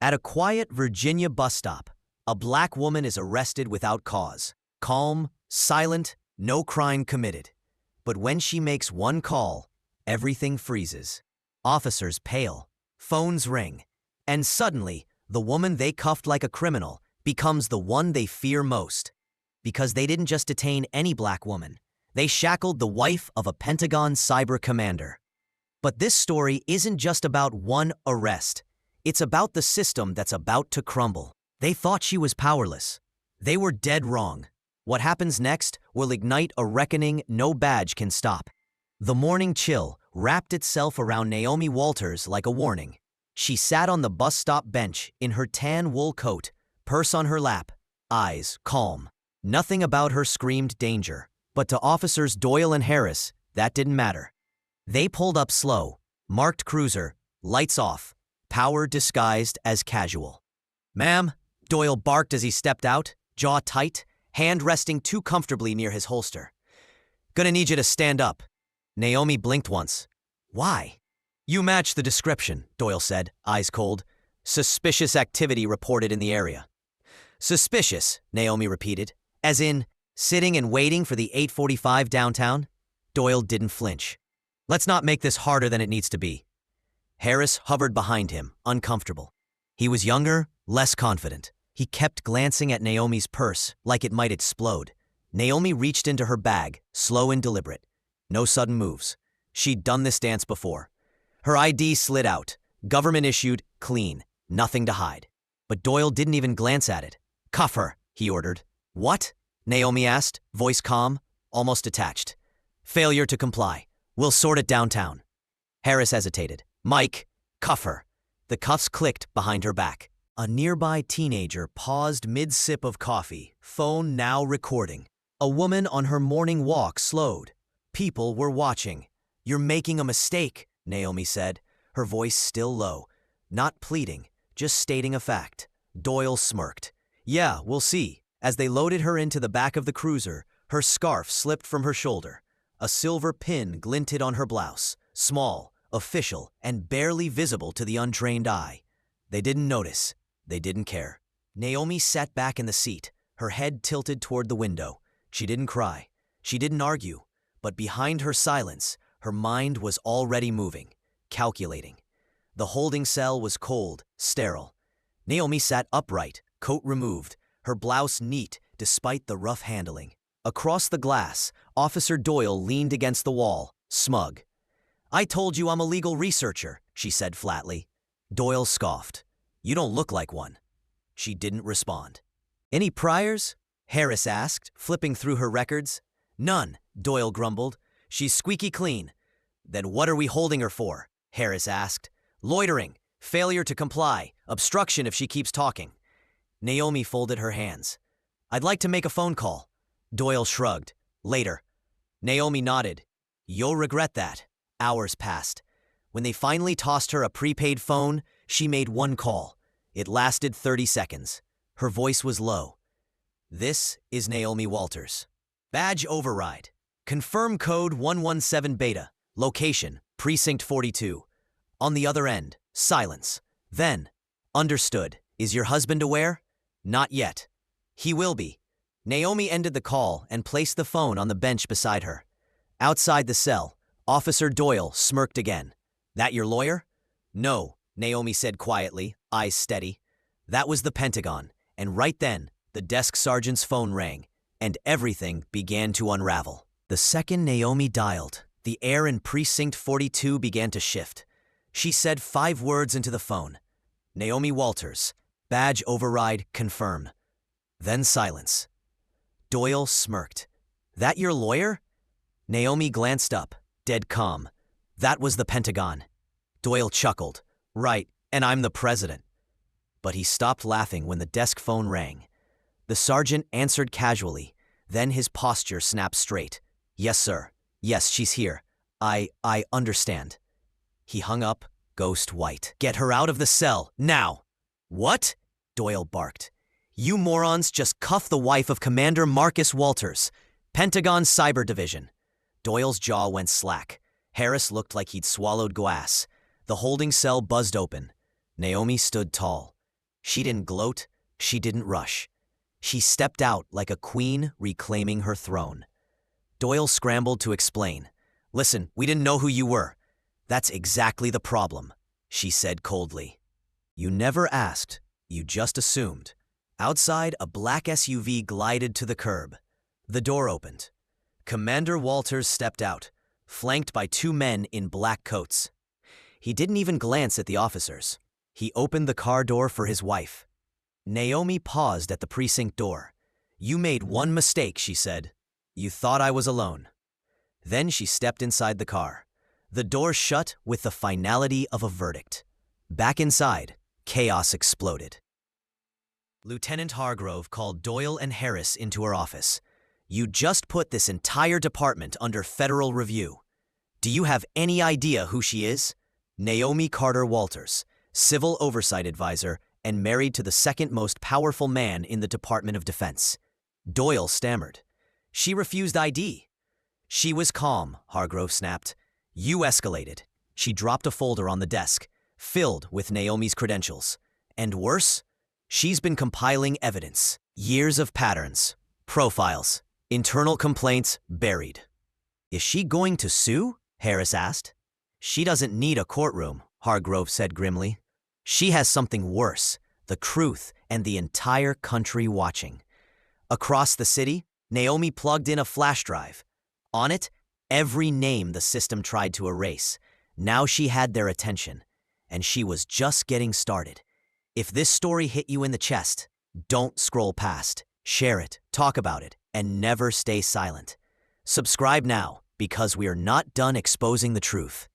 At a quiet Virginia bus stop, a black woman is arrested without cause. Calm, silent, no crime committed. But when she makes one call, everything freezes. Officers pale, phones ring, and suddenly, the woman they cuffed like a criminal becomes the one they fear most. Because they didn't just detain any black woman. They shackled the wife of a Pentagon cyber commander. But this story isn't just about one arrest. It's about the system that's about to crumble. They thought she was powerless. They were dead wrong. What happens next will ignite a reckoning no badge can stop. The morning chill wrapped itself around Naomi Walters like a warning. She sat on the bus stop bench in her tan wool coat, purse on her lap, eyes calm. Nothing about her screamed danger. But to Officers Doyle and Harris, that didn't matter. They pulled up slow, marked cruiser, lights off, power disguised as casual. "Ma'am," Doyle barked as he stepped out, jaw tight, hand resting too comfortably near his holster. "Gonna need you to stand up." Naomi blinked once. "Why?" "You match the description," Doyle said, eyes cold. "Suspicious activity reported in the area." "Suspicious," Naomi repeated, as in, sitting and waiting for the 8:45 downtown? Doyle didn't flinch. "Let's not make this harder than it needs to be." Harris hovered behind him, uncomfortable. He was younger, less confident. He kept glancing at Naomi's purse like it might explode. Naomi reached into her bag, slow and deliberate. No sudden moves. She'd done this dance before. Her ID slid out, government issued, clean, nothing to hide. But Doyle didn't even glance at it. "Cuff her," he ordered. "What?" Naomi asked, voice calm, almost detached. "Failure to comply. We'll sort it downtown." Harris hesitated. "Mike, cuff her." The cuffs clicked behind her back. A nearby teenager paused mid-sip of coffee, phone now recording. A woman on her morning walk slowed. People were watching. "You're making a mistake," Naomi said, her voice still low. Not pleading, just stating a fact. Doyle smirked. "Yeah, we'll see." As they loaded her into the back of the cruiser, her scarf slipped from her shoulder. A silver pin glinted on her blouse, small, official, and barely visible to the untrained eye. They didn't notice. They didn't care. Naomi sat back in the seat, her head tilted toward the window. She didn't cry. She didn't argue. But behind her silence, her mind was already moving, calculating. The holding cell was cold, sterile. Naomi sat upright, coat removed, her blouse neat despite the rough handling. Across the glass, Officer Doyle leaned against the wall, smug. "I told you I'm a legal researcher," she said flatly. Doyle scoffed. "You don't look like one." She didn't respond. "Any priors?" Harris asked, flipping through her records. "None," Doyle grumbled. "She's squeaky clean." "Then what are we holding her for?" Harris asked. "Loitering, failure to comply, obstruction if she keeps talking." Naomi folded her hands. "I'd like to make a phone call." Doyle shrugged. "Later." Naomi nodded. "You'll regret that." Hours passed. When they finally tossed her a prepaid phone, she made one call. It lasted 30 seconds. Her voice was low. "This is Naomi Walters. Badge override. Confirm code 117 beta. Location, Precinct 42. On the other end, silence. Then, understood. Is your husband aware? Not yet. He will be." Naomi ended the call and placed the phone on the bench beside her. Outside the cell, Officer Doyle smirked again. "That your lawyer?" "No," Naomi said quietly, eyes steady. "That was the Pentagon." And right then, the desk sergeant's phone rang, and everything began to unravel. The second Naomi dialed, the air in Precinct 42 began to shift. She said 5 words into the phone. "Naomi Walters. Badge override confirm." Then silence. Doyle smirked. "That your lawyer?" Naomi glanced up, dead calm. "That was the Pentagon." Doyle chuckled. "Right, and I'm the president." But he stopped laughing when the desk phone rang. The sergeant answered casually, then his posture snapped straight. "Yes, sir. Yes, she's here. I understand." He hung up, ghost white. "Get her out of the cell, now!" "What?" Doyle barked. "You morons just cuffed the wife of Commander Marcus Walters, Pentagon Cyber Division." Doyle's jaw went slack. Harris looked like he'd swallowed glass. The holding cell buzzed open. Naomi stood tall. She didn't gloat, she didn't rush. She stepped out like a queen reclaiming her throne. Doyle scrambled to explain. "Listen, we didn't know who you were." "That's exactly the problem," she said coldly. "You never asked, you just assumed." Outside, a black SUV glided to the curb. The door opened. Commander Walters stepped out, flanked by two men in black coats. He didn't even glance at the officers. He opened the car door for his wife. Naomi paused at the precinct door. "You made one mistake," she said. "You thought I was alone." Then she stepped inside the car. The door shut with the finality of a verdict. Back inside, chaos exploded. Lieutenant Hargrove called Doyle and Harris into her office. "You just put this entire department under federal review. Do you have any idea who she is?" "Naomi Carter Walters, civil oversight advisor and married to the second most powerful man in the Department of Defense." Doyle stammered. "She refused ID." "She was calm," Hargrove snapped. "You escalated." She dropped a folder on the desk, filled with Naomi's credentials. "And worse, she's been compiling evidence. Years of patterns, profiles, internal complaints buried." "Is she going to sue?" Harris asked. "She doesn't need a courtroom," Hargrove said grimly. "She has something worse, the truth and the entire country watching." Across the city, Naomi plugged in a flash drive. On it, every name the system tried to erase. Now she had their attention, and she was just getting started. If this story hit you in the chest, don't scroll past. Share it, talk about it, and never stay silent. Subscribe now, because we are not done exposing the truth.